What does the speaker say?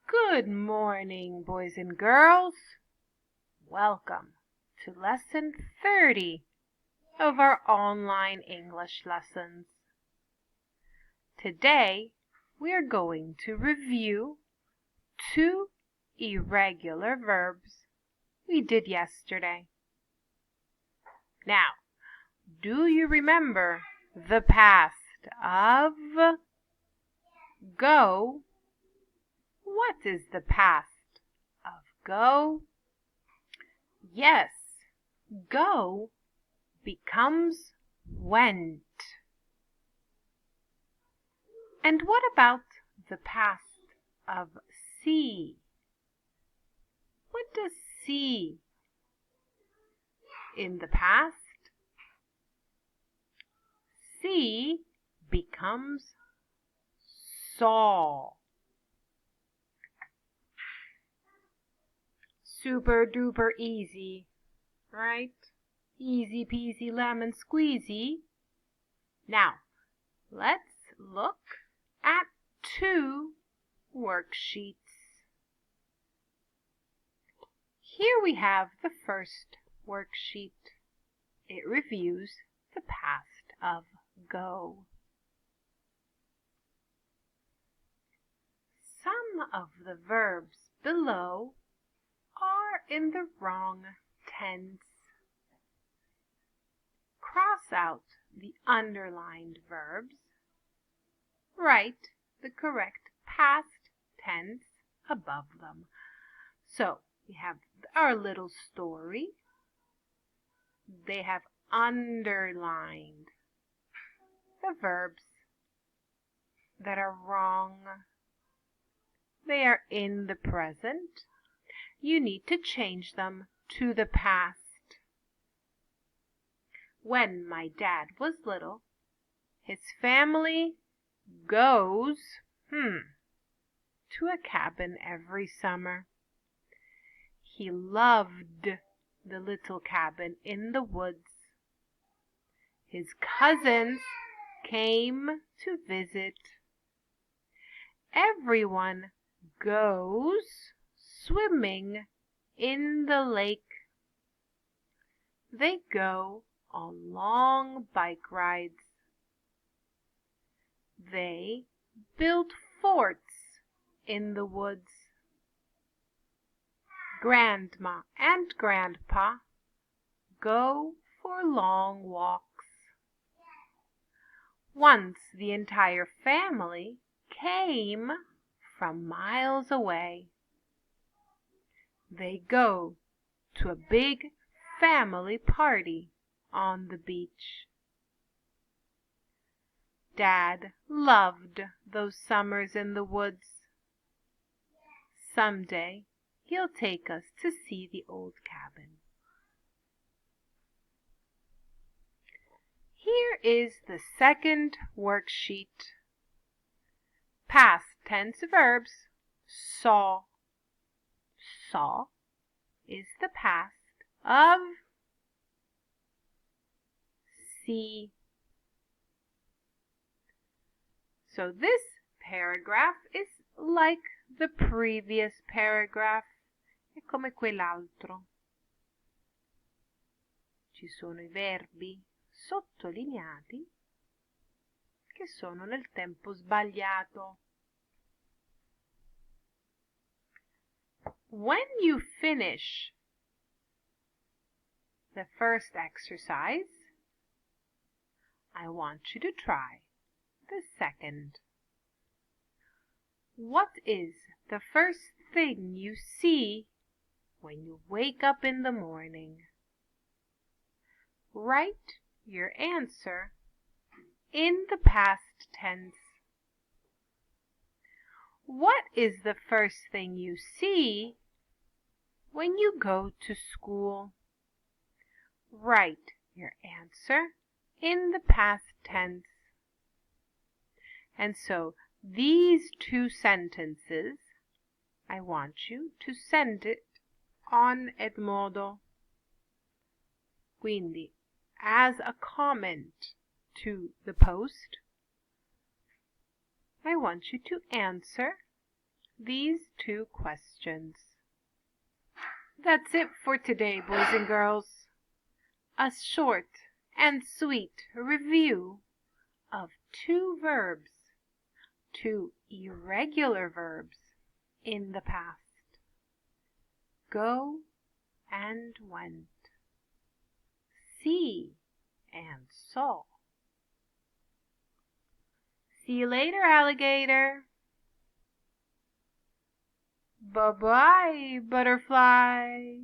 Good morning, boys and girls. Welcome to lesson 30 of our online English lessons. Today, we are going to review 2 irregular verbs we did yesterday. Now, do you remember the past of go? What is the past of go? Yes, go becomes went. And what about the past of see? What does see in the past? See becomes saw. Super duper easy, right? Easy peasy lemon squeezy. Now, let's look at 2 worksheets. Here we have the first worksheet. It reviews the past of go. Some of the verbs below are in the wrong tense. Cross out the underlined verbs. Write the correct past tense above them. So we have our little story. They have underlined the verbs that are wrong. They are in the present. You need to change them to the past. When my dad was little, his family goes to a cabin every summer. He loved the little cabin in the woods. His cousins came to visit. Everyone goes swimming in the lake. They go on long bike rides. They build forts in the woods. Grandma and Grandpa go for long walks. Once the entire family came from miles away. They go to a big family party on the beach. Dad loved those summers in the woods. Someday he'll take us to see the old cabin. Here is the second worksheet. Past tense verbs. Saw. Saw is the past of see. So this paragraph is like the previous paragraph. È come quell'altro. Ci sono i verbi sottolineati che sono nel tempo sbagliato. When you finish the first exercise, I want you to try the second. What is the first thing you see when you wake up in the morning? Write your answer in the past tense. What is the first thing you see when you go to school? Write your answer in the past tense. And so these 2 sentences, I want you to send it on Edmodo. Quindi, as a comment to the post, I want you to answer these two questions. That's it for today, boys and girls. A short and sweet review of two verbs, two irregular verbs in the past. Go and went. See and saw. See you later, alligator. Bye-bye, butterfly.